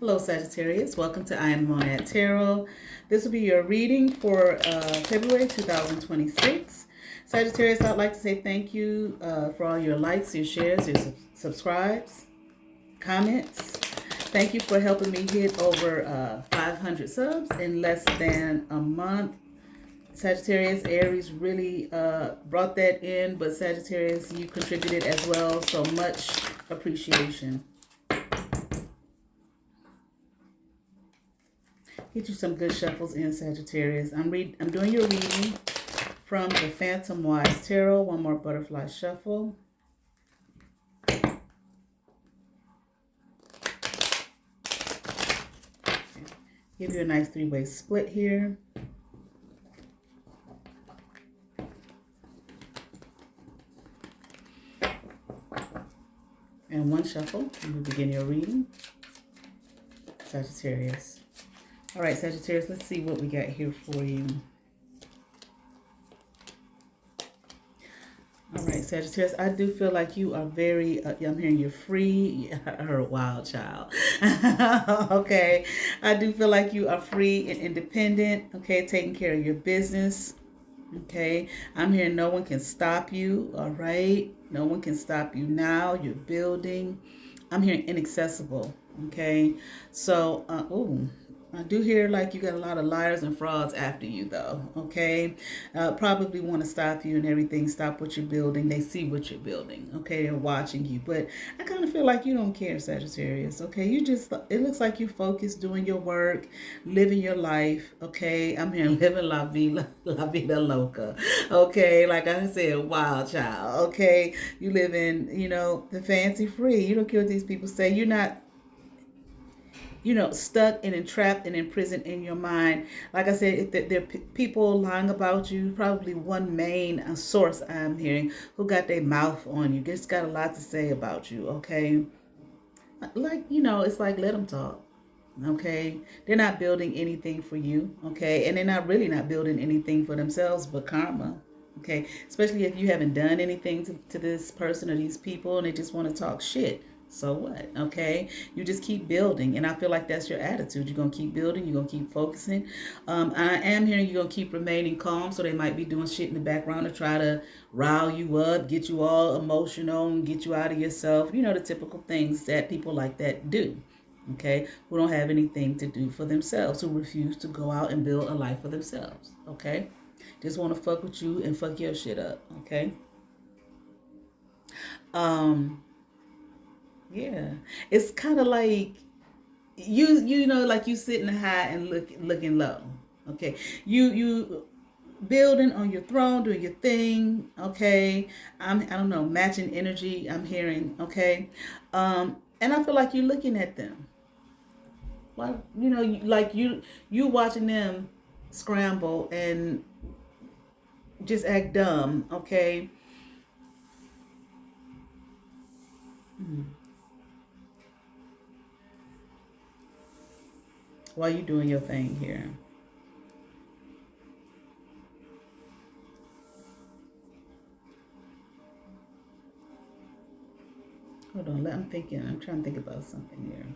Hello, Sagittarius. Welcome to I Am Monad Tarot. This will be your reading for February 2026. Sagittarius, I'd like to say thank you for all your likes, your shares, your subscribes, comments. Thank you for helping me hit over 500 subs in less than a month. Sagittarius, Aries really brought that in, but Sagittarius, you contributed as well, so much appreciation. Get you some good shuffles in, Sagittarius. I'm doing your reading from the Phantom Wise Tarot. One more butterfly shuffle. Give you a nice three-way split here. And one shuffle. You will begin your reading. Sagittarius. All right, Sagittarius, let's see what we got here for you. All right, Sagittarius, I do feel like you are very, I'm hearing you're free. I heard wild child. Okay, I do feel like you are free and independent, okay, taking care of your business. Okay, I'm hearing no one can stop you, all right? No one can stop you now. You're building. I'm hearing inaccessible, okay? So, I do hear like you got a lot of liars and frauds after you, though, okay? Probably want to stop you and everything, stop what you're building. They see what you're building, okay? They're watching you. But I kind of feel like you don't care, Sagittarius, okay? It looks like you focus doing your work, living your life, okay? I'm here living la vida loca, okay? Like I said, wild child, okay? You live in, the fancy free. You don't care what these people say. You're not stuck and entrapped and imprisoned in your mind. Like I said, if there are people lying about you, probably one main source I'm hearing who got their mouth on you, just got a lot to say about you, okay? Like, it's like, let them talk, okay? They're not building anything for you, okay? And they're not building anything for themselves but karma, okay? Especially if you haven't done anything to this person or these people and they just want to talk shit. So what? Okay, you just keep building, and I feel like that's your attitude. You're gonna keep building. You're gonna keep focusing. I am hearing you're gonna keep remaining calm. So they might be doing shit in the background to try to rile you up, get you all emotional, and get you out of yourself. You know, the typical things that people like that do. Okay, who don't have anything to do for themselves, who refuse to go out and build a life for themselves. Okay, just want to fuck with you and fuck your shit up. Okay. Yeah, it's kind of like like you sitting high and looking low. Okay, you building on your throne, doing your thing. Okay, I don't know, matching energy. I'm hearing. Okay, and I feel like you're looking at them. Like you watching them scramble and just act dumb. Okay. While you doing your thing here. Hold on, I'm thinking. I'm trying to think about something here.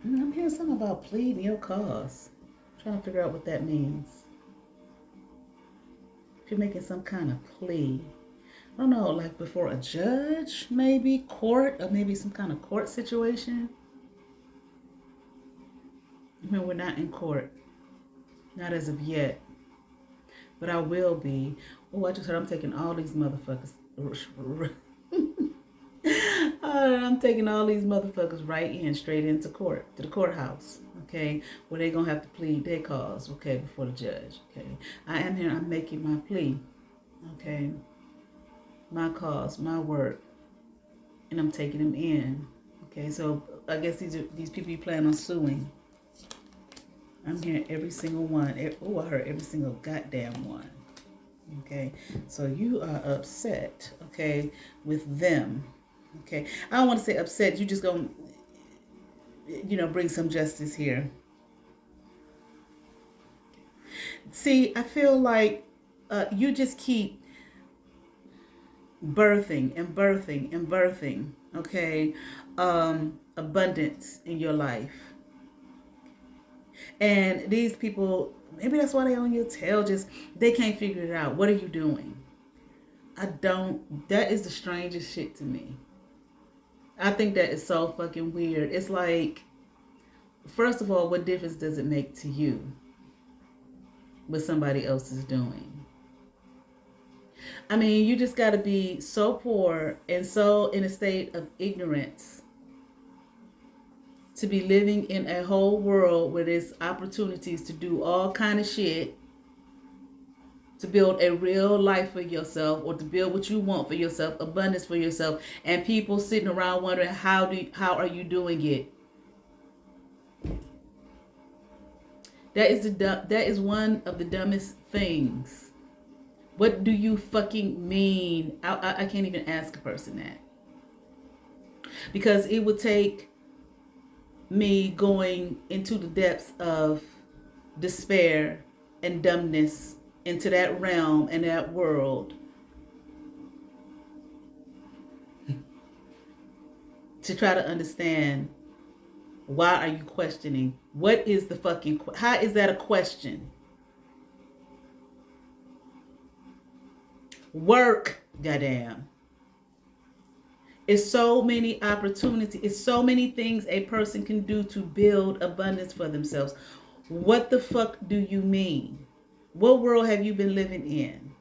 I'm hearing something about pleading your cause. I'm trying to figure out what that means. If you're making some kind of plea, I don't know, like before a judge, maybe court, or maybe some kind of court situation. I mean, we're not in court, not as of yet, but I will be. Oh, I just heard I'm taking all these motherfuckers. I'm taking all these motherfuckers straight into court, to the courthouse, okay, where they're going to have to plead their cause, okay, before the judge, okay. I am here, I'm making my plea, okay, my cause, my work, and I'm taking them in, okay. So I guess these people you plan on suing. I'm hearing every single one. Oh, I heard every single goddamn one, okay. So you are upset, okay, with them. Okay, I don't want to say upset. You just gonna, bring some justice here. See, I feel like you just keep birthing and birthing and birthing, okay, abundance in your life. And these people, maybe that's why they on your tail, just they can't figure it out. What are you doing? That is the strangest shit to me. I think that is so fucking weird. It's like, first of all, what difference does it make to you what somebody else is doing? I mean, you just got to be so poor and so in a state of ignorance to be living in a whole world where there's opportunities to do all kind of shit, to build a real life for yourself, or to build what you want for yourself, abundance for yourself, and people sitting around wondering how are you doing it? That is one of the dumbest things. What do you fucking mean? I can't even ask a person that, because it would take me going into the depths of despair and dumbness into that realm and that world to try to understand, why are you questioning? What is the fucking, how is that a question? Work, goddamn. It's so many opportunities. It's so many things a person can do to build abundance for themselves. What the fuck do you mean? What world have you been living in?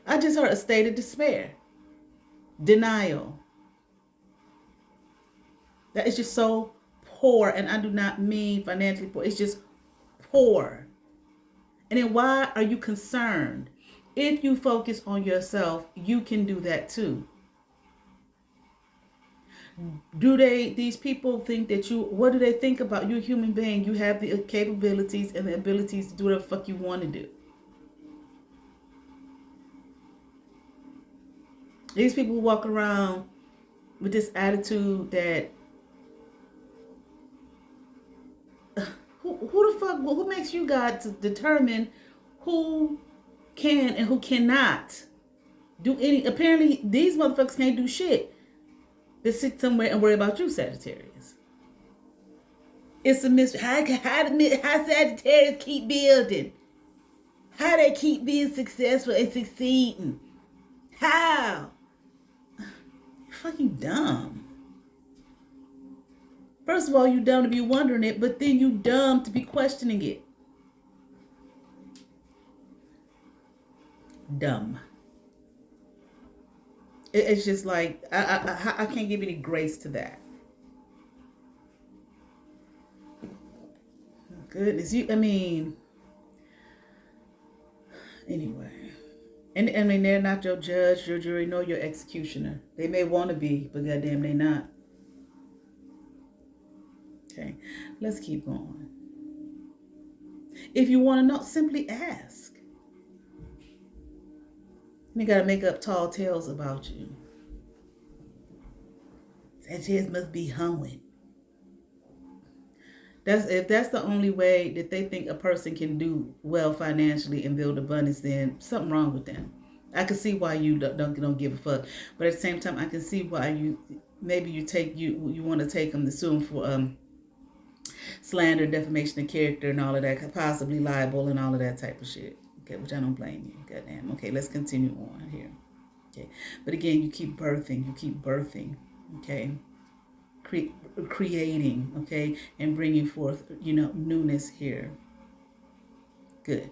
I just heard a state of despair, denial. That is just so poor, and I do not mean financially poor. It's just poor. And then why are you concerned? If you focus on yourself, you can do that too. These people think that what do they think about you, a human being? You have the capabilities and the abilities to do whatever the fuck you want to do. These people walk around with this attitude that, who the fuck, who makes you God to determine who can and who cannot do any? Apparently these motherfuckers can't do shit. They sit somewhere and worry about you, Sagittarius. It's a mystery. How Sagittarius keep building? How they keep being successful and succeeding? How? You're fucking dumb. First of all, you dumb to be wondering it, but then you dumb to be questioning it. Dumb. It's just like, I can't give any grace to that. Goodness, anyway. And I mean, they're not your judge, your jury, nor your executioner. They may want to be, but goddamn, they not. Okay, let's keep going. If you want to know, simply ask. You got to make up tall tales about you. Sagittarius must be hoeing. If that's the only way that they think a person can do well financially and build abundance, then something wrong with them. I can see why you don't give a fuck, but at the same time, I can see why you want to take them to sue them for slander, defamation of character, and all of that, possibly libel and all of that type of shit. Okay, which I don't blame you. Goddamn. Okay, let's continue on here. Okay, but again, you keep birthing. Okay. Creating, okay, and bringing forth, newness here. Good.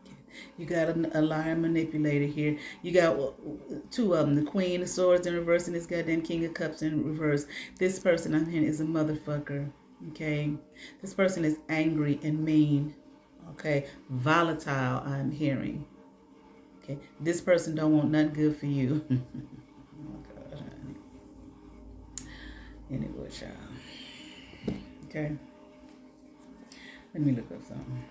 Okay. You got a liar manipulator here. You got two of them, the Queen of Swords in reverse and this goddamn King of Cups in reverse. This person I'm hearing is a motherfucker, okay? This person is angry and mean, okay? Volatile, I'm hearing, okay? This person don't want nothing good for you. Anyway, child. Okay. Let me look up something.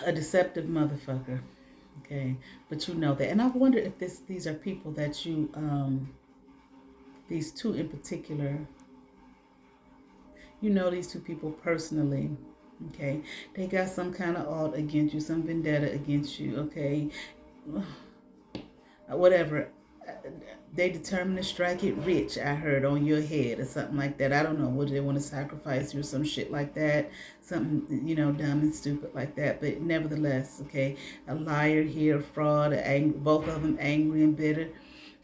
A deceptive motherfucker. Okay, but you know that, and I wonder if these are people that you these two in particular, you know these two people personally. Okay, they got some kind of alt against you, some vendetta against you. Okay, whatever. They determined to strike it rich, I heard, on your head or something like that. I don't know. What do they want to sacrifice you or some shit like that? Something, dumb and stupid like that. But nevertheless, okay, a liar here, a fraud, both of them angry and bitter.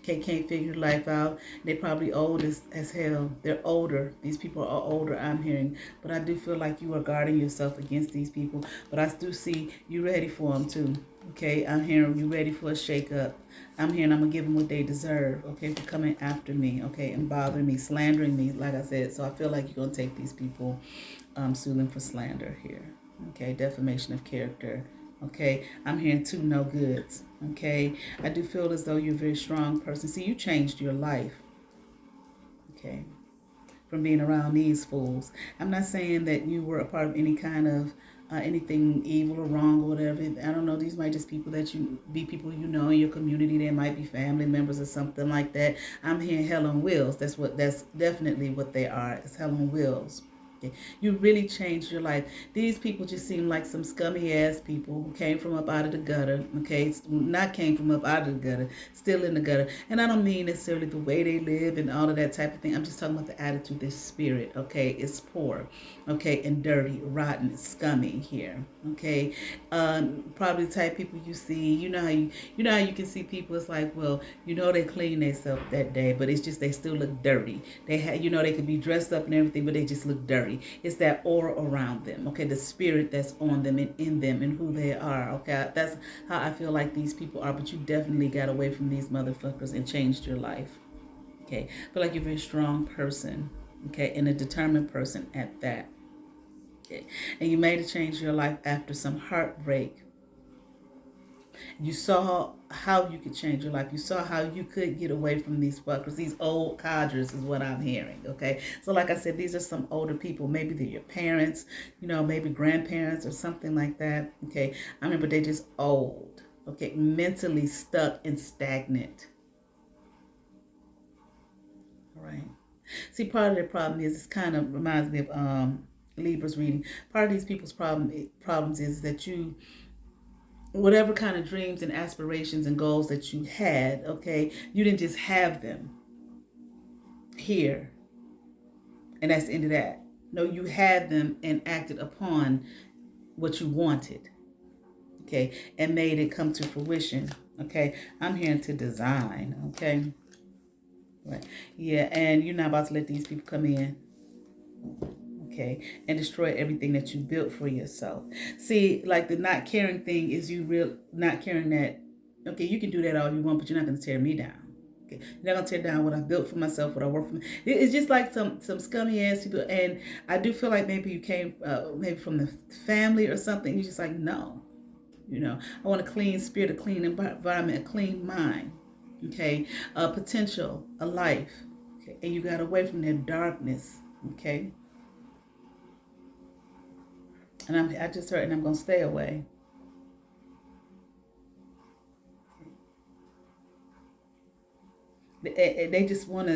Okay, can't figure life out. They probably old as hell. They're older. These people are older, I'm hearing. But I do feel like you are guarding yourself against these people. But I do see you ready for them too. Okay, I'm hearing you ready for a shake-up. I'm hearing I'm going to give them what they deserve, okay, for coming after me, okay, and bothering me, slandering me, like I said. So I feel like you're going to take these people, sue them for slander here, okay, defamation of character, okay. I'm hearing two no goods, okay. I do feel as though you're a very strong person. See, you changed your life, okay, from being around these fools. I'm not saying that you were a part of any kind of anything evil or wrong or whatever. I don't know. These might just be people you know in your community. They might be family members or something like that. I'm hearing hell on wheels. That's definitely what they are. It's hell on wheels. Okay. You really changed your life. These people just seem like some scummy ass people who came from up out of the gutter. Okay, not came from up out of the gutter, still in the gutter. And I don't mean necessarily the way they live and all of that type of thing. I'm just talking about the attitude, their spirit. Okay, it's poor. Okay, and dirty, rotten, scummy here. Okay, probably the type of people you see. You know how you can see people. It's like, well, they clean themselves that day, but it's just they still look dirty. They have, they could be dressed up and everything, but they just look dirty. It's that aura around them, okay, the spirit that's on them and in them and who they are, okay. That's how I feel like these people are. But you definitely got away from these motherfuckers and changed your life, okay. I feel like you're a very strong person, okay, and a determined person at that, okay. And you made a change in your life after some heartbreak. You saw how you could change your life. You saw how you could get away from these fuckers. These old codgers is what I'm hearing, okay? So like I said, these are some older people. Maybe they're your parents, maybe grandparents or something like that, okay? I remember they're just old, okay? Mentally stuck and stagnant. All right. See, part of their problem is, it kind of reminds me of Libra's reading. Part of these people's problems is that whatever kind of dreams and aspirations and goals that you had, okay, you didn't just have them here and that's the end of that. No, you had them and acted upon what you wanted, okay, and made it come to fruition, okay. I'm hearing to design, okay, right, yeah, and you're not about to let these people come in, okay, and destroy everything that you built for yourself. See, like the not caring thing is you not caring that, okay, you can do that all you want, but you're not going to tear me down. Okay? You're not going to tear down what I built for myself, what I work for. It's just like some scummy ass people. And I do feel like maybe you came maybe from the family or something. You're just like, no, I want a clean spirit, a clean environment, a clean mind. Okay, a potential, a life. Okay, and you got away from that darkness. Okay. And I just heard, and I'm going to stay away. They just want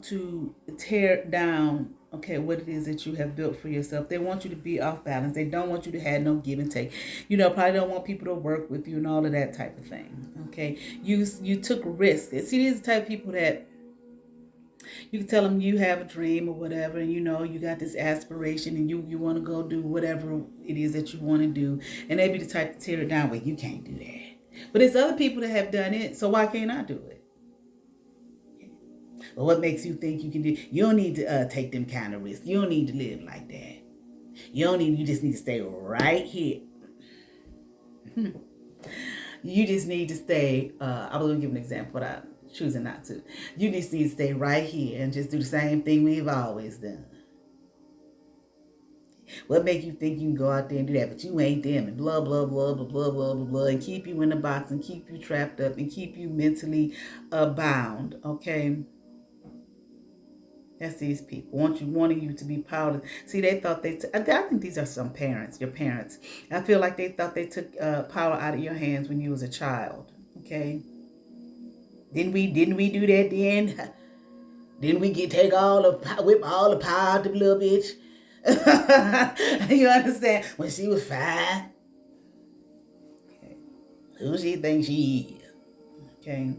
to tear down, okay, what it is that you have built for yourself. They want you to be off balance. They don't want you to have no give and take. Probably don't want people to work with you and all of that type of thing. Okay, you took risks. See, these are the type of people that you can tell them you have a dream or whatever, and you got this aspiration and you want to go do whatever it is that you want to do, and they be the type to tear it down. Well, you can't do that. But it's other people that have done it, so why can't I do it? Well, what makes you think you can do? You don't need to take them kind of risks. You don't need to live like that. You just need to stay right here. You just need to stay. I was going to give an example, but I'm choosing not to. You just need to stay right here and just do the same thing we've always done. What make you think you can go out there and do that? But you ain't them, and blah, blah, blah, blah, blah, blah, blah, blah, and keep you in the box and keep you trapped up and keep you mentally bound, okay? That's these people wanting you to be powerless. See, they thought I think these are some parents, your parents. I feel like they thought they took power out of your hands when you was a child. Okay, didn't we do that then? Didn't we take whip all the power out of the little bitch? You understand? When she was 5, okay. Who she thinks she is? Okay.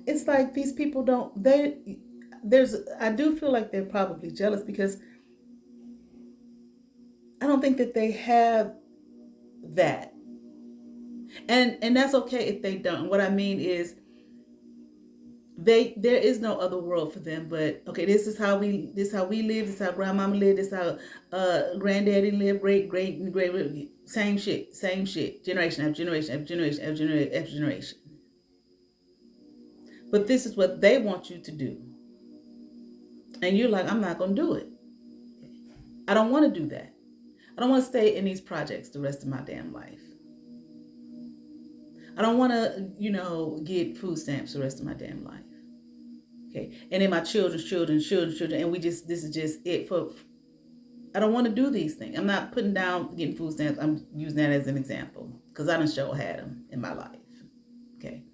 It's like these people don't. I do feel like they're probably jealous because I don't think that they have that, and that's okay if they don't. What I mean is there is no other world for them but okay, this how we live, this how grandmama lived, this how granddaddy lived, great same shit, generation after generation after generation after generation after generation. But this is what they want you to do, and you're like, I'm not gonna do it. I don't want to do that. I don't want to stay in these projects the rest of my damn life. I don't want to, get food stamps the rest of my damn life. Okay. And then my children's children, and this is just it for, I don't want to do these things. I'm not putting down getting food stamps. I'm using that as an example because I done sure had them in my life. Okay.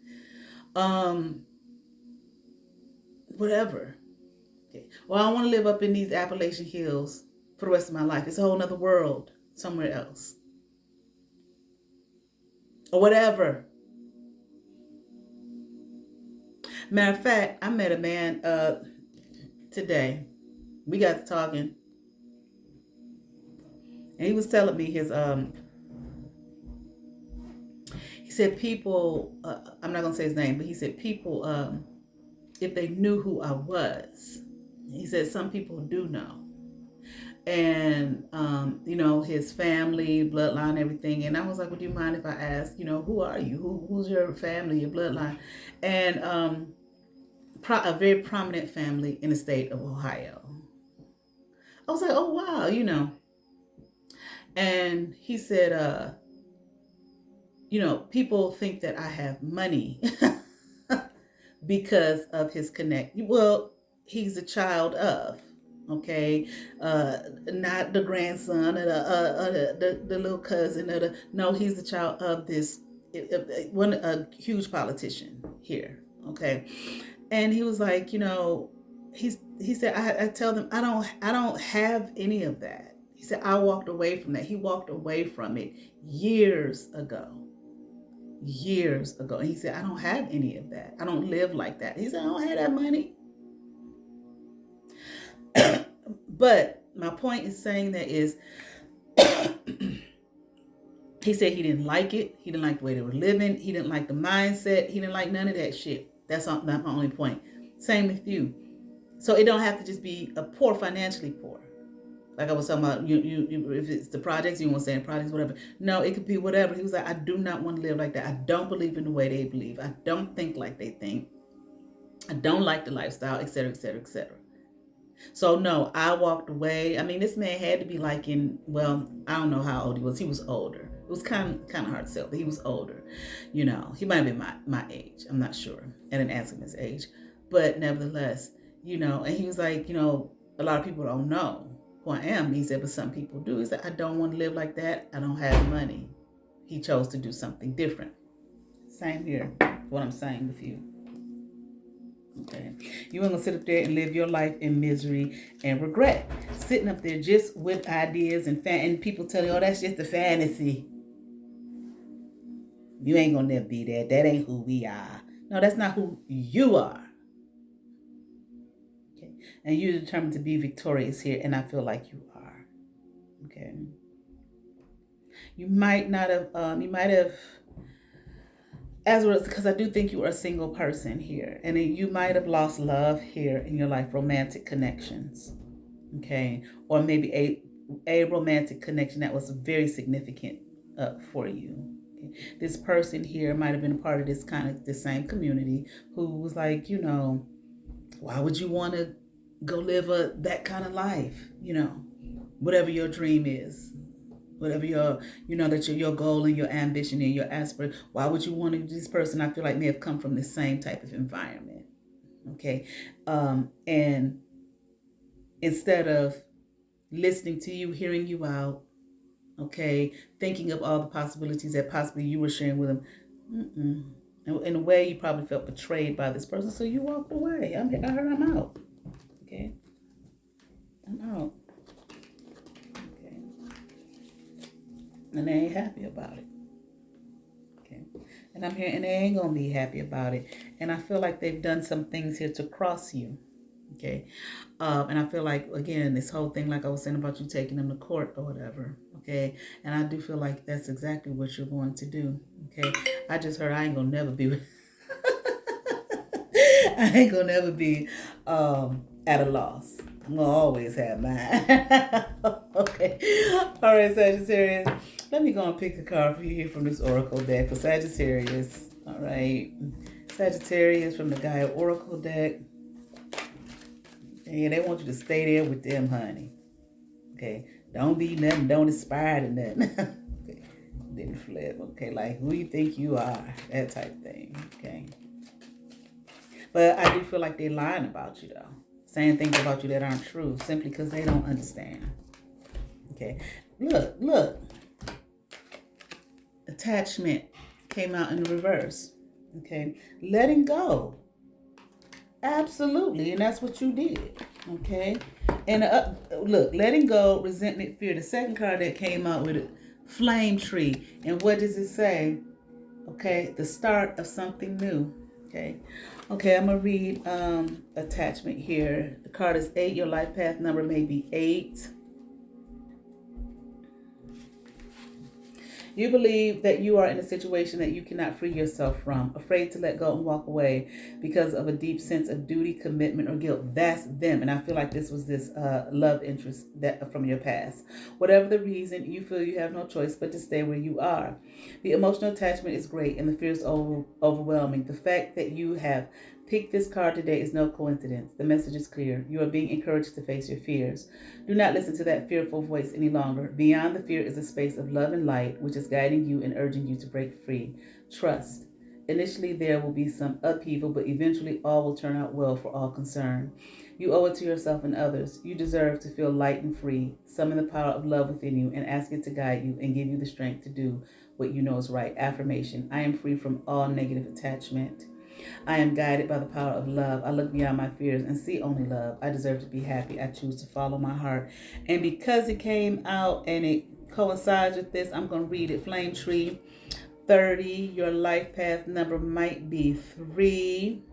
Whatever. Okay. Well, I want to live up in these Appalachian hills for the rest of my life. It's a whole nother world somewhere else. Or whatever. Matter of fact, I met a man today. We got to talking. And he was telling me he said people, I'm not going to say his name, but he said people, if they knew who I was, he said some people do know. And, his family, bloodline, everything. And I was like, would you mind if I ask, who are you? Who's your family, your bloodline? And a very prominent family in the state of Ohio. I was like, oh, wow, And he said, people think that I have money because of his connect. Well, he's a child of, okay, not the grandson or the little cousin no, he's the child of this a huge politician here, okay. And he was like, he said, I tell them I don't have any of that. He said, I walked away from that. He walked away from it years ago. And he said, I don't have any of that. I don't live like that. He said, I don't have that money. But my point in saying that is, he said he didn't like it. He didn't like the way they were living. He didn't like the mindset. He didn't like none of that shit. That's my only point. Same with you. So it don't have to just be a poor, financially poor. Like I was talking about, you if it's the projects, you want to say in projects, whatever. No, it could be whatever. He was like, I do not want to live like that. I don't believe in the way they believe. I don't think like they think. I don't like the lifestyle, etc., etc., etc. So no, I walked away. I mean, this man had to be like I don't know how old he was. He was older. It was kind of hard to tell, but he was older. He might have been my age. I'm not sure. I didn't ask him his age, but nevertheless, and he was like, a lot of people don't know who I am. He said, but some people do. He said, I don't want to live like that. I don't have money. He chose to do something different. Same here. What I'm saying with you. Okay. You ain't gonna sit up there and live your life in misery and regret. Sitting up there just with ideas and people tell you, oh, that's just a fantasy. You ain't gonna never be that. That ain't who we are. No, that's not who you are. Okay. And you're determined to be victorious here, and I feel like you are. Okay. You might have, as well, because I do think you are a single person here, and you might have lost love here in your life, romantic connections, okay, or maybe a romantic connection that was very significant for you. Okay? This person here might have been a part of this same community who was like, why would you want to go live that kind of life, whatever your dream is. Whatever you know that your goal and your ambition and your aspiration. Why would you want to? This person, I feel like, may have come from the same type of environment. Okay, and instead of listening to you, hearing you out, okay, thinking of all the possibilities that possibly you were sharing with them, in a way, you probably felt betrayed by this person, so you walked away. I heard I'm out. Okay, I'm out. Okay, and they ain't happy about it. Okay, and I'm here, and they ain't gonna be happy about it. And I feel like they've done some things here to cross you. Okay, and I feel like, again, this whole thing, like I was saying about you taking them to court or whatever. Okay, and I do feel like that's exactly what you're going to do. Okay, I just heard I ain't gonna never be. I ain't gonna never be at a loss. I'm gonna always have mine. Okay, all right, Sagittarius. Let me go and pick a card for you here from this Oracle deck for Sagittarius. All right, Sagittarius from the Gaia Oracle deck. And they want you to stay there with them, honey. Okay, don't be nothing, don't aspire to nothing. Okay, didn't flip. Okay, like who you think you are, that type thing. Okay, but I do feel like they're lying about you though, saying things about you that aren't true simply because they don't understand. Okay, look, attachment came out in the reverse. Okay, letting go. Absolutely, and that's what you did. Okay, and look, letting go, resentment, fear. The second card that came out with it, flame tree. And what does it say? Okay, the start of something new. Okay, I'm gonna read attachment here. The card is 8. Your life path number may be 8. You believe that you are in a situation that you cannot free yourself from, afraid to let go and walk away because of a deep sense of duty, commitment, or guilt. That's them. And I feel like this was this love interest that from your past. Whatever the reason, you feel you have no choice but to stay where you are. The emotional attachment is great and the fear is overwhelming. The fact that you have picked this card today is no coincidence. The message is clear. You are being encouraged to face your fears. Do not listen to that fearful voice any longer. Beyond the fear is a space of love and light, which is guiding you and urging you to break free. Trust. Initially, there will be some upheaval, but eventually all will turn out well for all concerned. You owe it to yourself and others. You deserve to feel light and free. Summon the power of love within you and ask it to guide you and give you the strength to do what you know is right. Affirmation. I am free from all negative attachment. I am guided by the power of love. I look beyond my fears and see only love. I deserve to be happy. I choose to follow my heart. And because it came out and it coincides with this, I'm going to read it. Flame tree 30. Your life path number might be 3.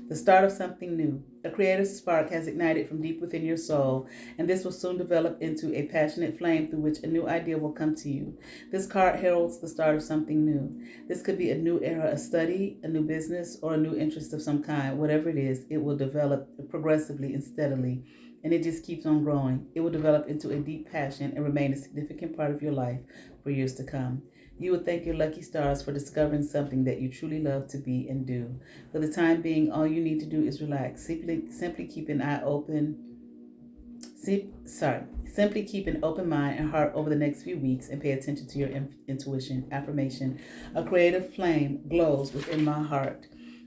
The start of something new. A creative spark has ignited from deep within your soul, and this will soon develop into a passionate flame through which a new idea will come to you. This card heralds the start of something new. This could be a new era of study, a new business, or a new interest of some kind. Whatever it is, it will develop progressively and steadily, and it just keeps on growing. It will develop into a deep passion and remain a significant part of your life for years to come. You will thank your lucky stars for discovering something that you truly love to be and do. For the time being, all you need to do is relax. Simply keep an eye open. Simply keep an open mind and heart over the next few weeks and pay attention to your intuition. Affirmation. A creative flame glows within my heart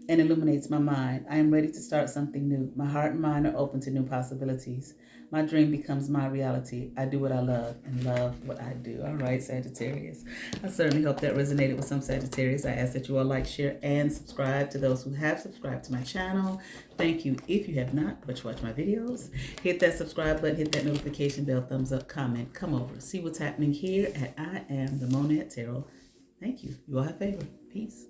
and illuminates my mind. I am ready to start something new. My heart and mind are open to new possibilities. My dream becomes my reality. I do what I love and love what I do. All right, Sagittarius. I certainly hope that resonated with some Sagittarius. I ask that you all like, share, and subscribe. To those who have subscribed to my channel, thank you. If you have not, but you watch my videos, hit that subscribe button, hit that notification bell, thumbs up, comment, come over. See what's happening here at I Am the Monad Tarot. Thank you. You all have favor. Peace.